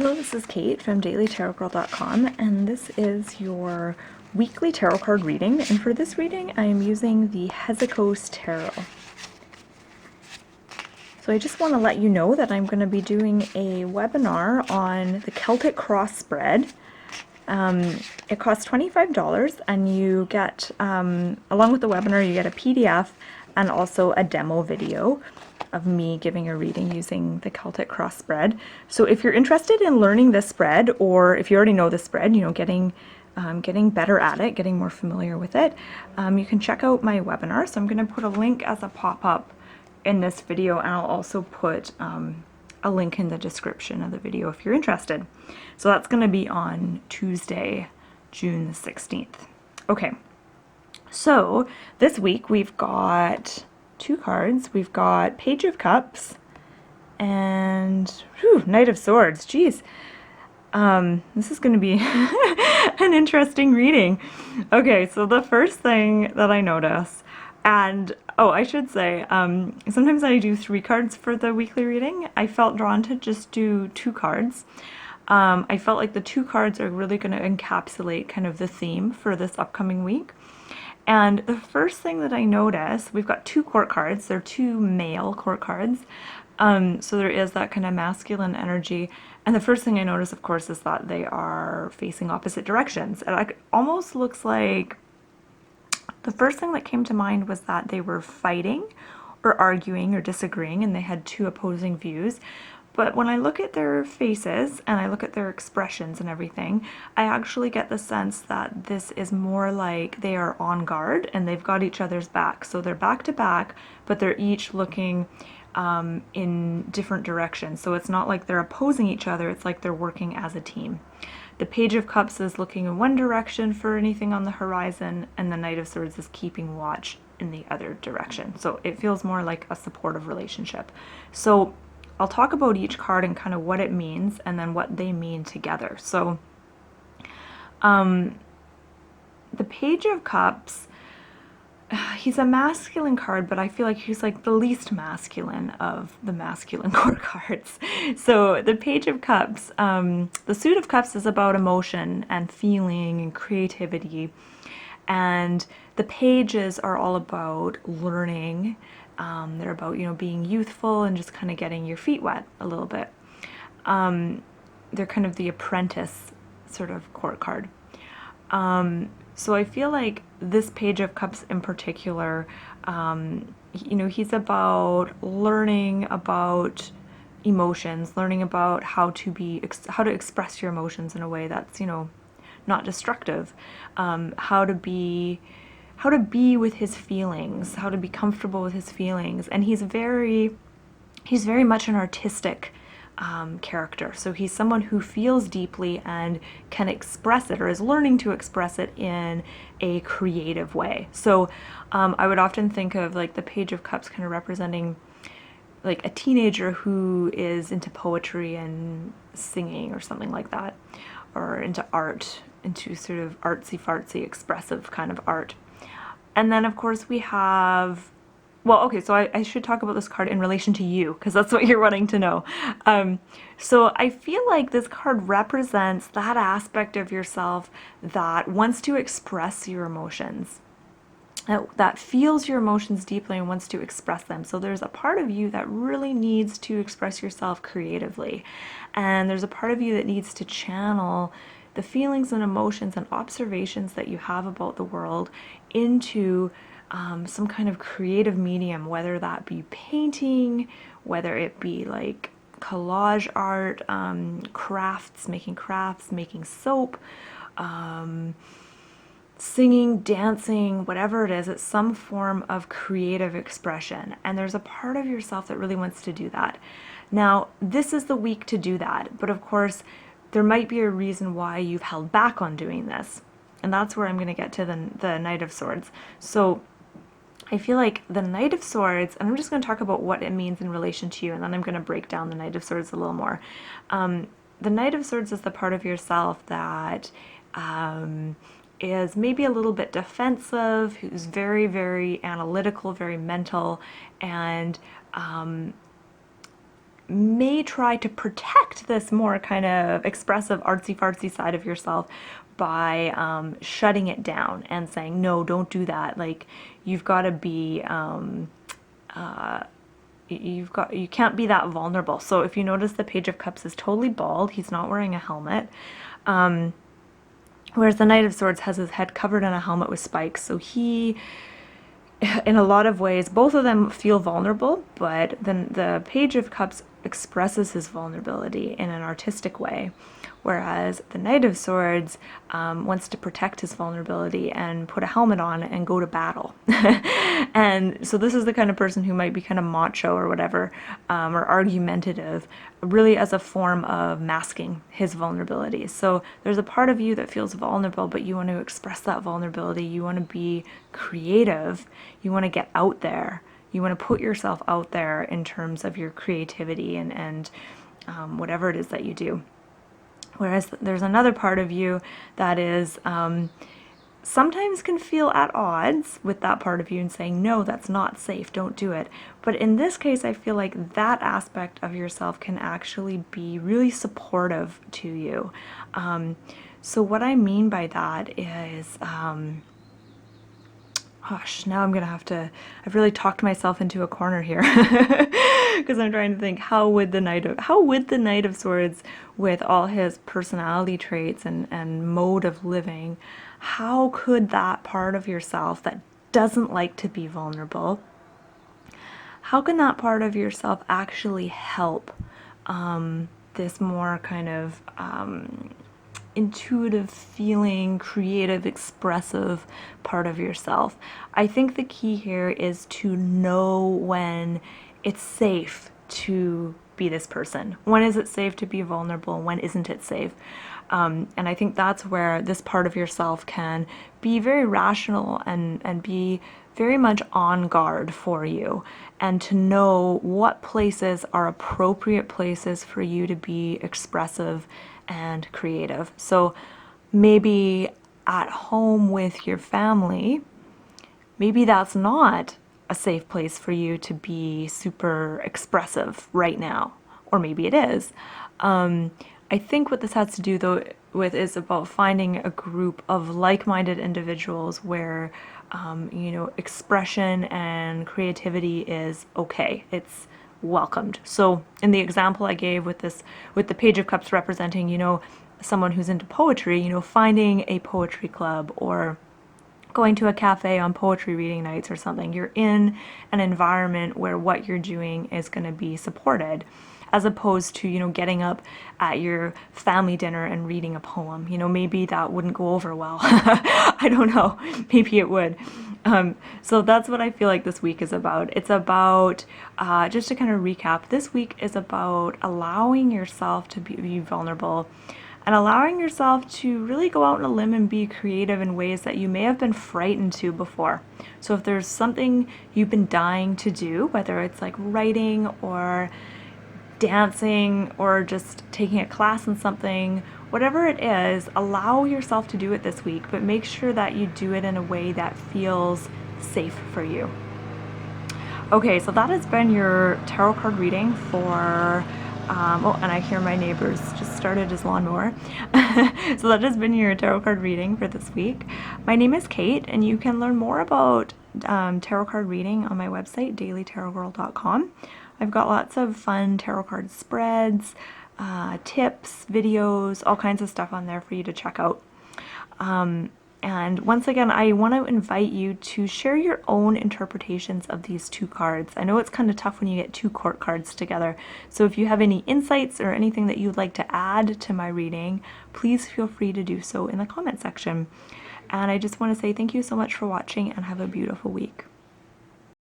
Hello, this is Kate from dailytarotgirl.com, and this is your weekly tarot card reading. And for this reading, I am using the Hezicos Tarot. So I just want to let you know that I'm going to be doing a webinar on the Celtic cross spread. It costs $25, and you get, along with the webinar, you get a PDF and also a demo video of me giving a reading using the Celtic cross spread. So if you're interested in learning this spread, or if you already know the spread, you know, getting better at it, getting more familiar with it, you can check out my webinar. So I'm going to put a link as a pop-up in this video, and I'll also put a link in the description of the video if you're interested. So that's going to be on Tuesday, June the 16th. Okay, so this week we've got two cards. We've got Page of Cups and Knight of Swords. Geez, this is going to be an interesting reading. Okay, so the first thing that I notice, and oh, I should say, sometimes I do 3 cards for the weekly reading. I felt drawn to just do 2 cards. I felt like the 2 cards are really going to encapsulate kind of the theme for this upcoming week. And the first thing that I notice, we've got 2 court cards. They're 2 male court cards. So there is that kind of masculine energy. And the first thing I notice, of course, is that they are facing opposite directions. It almost looks like the first thing that came to mind was that they were fighting or arguing or disagreeing, and they had 2 opposing views. But when I look at their faces and I look at their expressions and everything, I actually get the sense that this is more like they are on guard and they've got each other's back. So they're back to back, but they're each looking in different directions. So it's not like they're opposing each other, it's like they're working as a team. The Page of Cups is looking in one direction for anything on the horizon, and the Knight of Swords is keeping watch in the other direction. So it feels more like a supportive relationship. So I'll talk about each card and kind of what it means and then what they mean together. So the Page of Cups, he's a masculine card, but I feel like he's like the least masculine of the masculine court cards. So the Page of Cups, the Suit of Cups is about emotion and feeling and creativity. And the pages are all about learning. They're about, you know, being youthful and just kind of getting your feet wet a little bit. They're kind of the apprentice sort of court card. So I feel like this Page of Cups in particular, you know, he's about learning about emotions, learning about how to express your emotions in a way that's, you know, not destructive, how to be with his feelings, how to be comfortable with his feelings. And he's very much an artistic character. So he's someone who feels deeply and can express it, or is learning to express it in a creative way. So I would often think of like the Page of Cups kind of representing like a teenager who is into poetry and singing or something like that, or into art, into sort of artsy-fartsy, expressive kind of art. And then, of course, we have, well, okay, so I should talk about this card in relation to you, because that's what you're wanting to know. So I feel like this card represents that aspect of yourself that wants to express your emotions, that feels your emotions deeply and wants to express them. So there's a part of you that really needs to express yourself creatively. And there's a part of you that needs to channel the feelings and emotions and observations that you have about the world into some kind of creative medium, whether that be painting, whether it be like collage art, crafts, making soap, singing, dancing, whatever it is. It's some form of creative expression. And there's a part of yourself that really wants to do that. Now, this is the week to do that. But of course, there might be a reason why you've held back on doing this. And that's where I'm going to get to the Knight of Swords. So I feel like the Knight of Swords, and I'm just going to talk about what it means in relation to you, and then I'm going to break down the Knight of Swords a little more. The Knight of Swords is the part of yourself that is maybe a little bit defensive, who's very, very analytical, very mental, and may try to protect this more kind of expressive, artsy-fartsy side of yourself by shutting it down and saying, no, don't do that. Like, you've got to be, you can't be that vulnerable. So if you notice, the Page of Cups is totally bald. He's not wearing a helmet. Whereas the Knight of Swords has his head covered in a helmet with spikes. So he, in a lot of ways, both of them feel vulnerable, but then the Page of Cups expresses his vulnerability in an artistic way, whereas the Knight of Swords wants to protect his vulnerability and put a helmet on and go to battle. And so this is the kind of person who might be kind of macho or whatever, or argumentative, really as a form of masking his vulnerability. So there's a part of you that feels vulnerable, but you want to express that vulnerability. You want to be creative. You want to get out there. You want to put yourself out there in terms of your creativity and whatever it is that you do. Whereas there's another part of you that is sometimes can feel at odds with that part of you and saying, no, that's not safe, don't do it. But in this case, I feel like that aspect of yourself can actually be really supportive to you. So what I mean by that is, gosh, now I'm gonna have to, I've really talked myself into a corner here because I'm trying to think, how would the Knight of Swords, with all his personality traits and mode of living, how could that part of yourself that doesn't like to be vulnerable, how can that part of yourself actually help this more kind of intuitive, feeling, creative, expressive part of yourself? I think the key here is to know when it's safe to be this person. When is it safe to be vulnerable? When isn't it safe? And I think that's where this part of yourself can be very rational and be very much on guard for you, and to know what places are appropriate places for you to be expressive and creative. So maybe at home with your family, maybe that's not a safe place for you to be super expressive right now, or maybe it is. I think what this has to do though with is about finding a group of like-minded individuals where you know, expression and creativity is okay. It's welcomed. So in the example I gave with this, with the Page of Cups representing, you know, someone who's into poetry, you know, finding a poetry club or going to a cafe on poetry reading nights or something, you're in an environment where what you're doing is going to be supported, as opposed to, you know, getting up at your family dinner and reading a poem. You know, maybe that wouldn't go over well. I don't know. Maybe it would. So that's what I feel like this week is about. It's about, just to kind of recap, this week is about allowing yourself to be vulnerable and allowing yourself to really go out on a limb and be creative in ways that you may have been frightened to before. So if there's something you've been dying to do, whether it's like writing or dancing or just taking a class in something, whatever it is, allow yourself to do it this week, but make sure that you do it in a way that feels safe for you. Okay, so that has been your tarot card reading for, oh, and I hear my neighbors just started his lawnmower. So that has been your tarot card reading for this week. My name is Kate, and you can learn more about tarot card reading on my website, dailytarotgirl.com. I've got lots of fun tarot card spreads, tips, videos, all kinds of stuff on there for you to check out. And once again, I want to invite you to share your own interpretations of these two cards. I know it's kind of tough when you get two court cards together. So if you have any insights or anything that you'd like to add to my reading, please feel free to do so in the comment section. And I just want to say thank you so much for watching and have a beautiful week.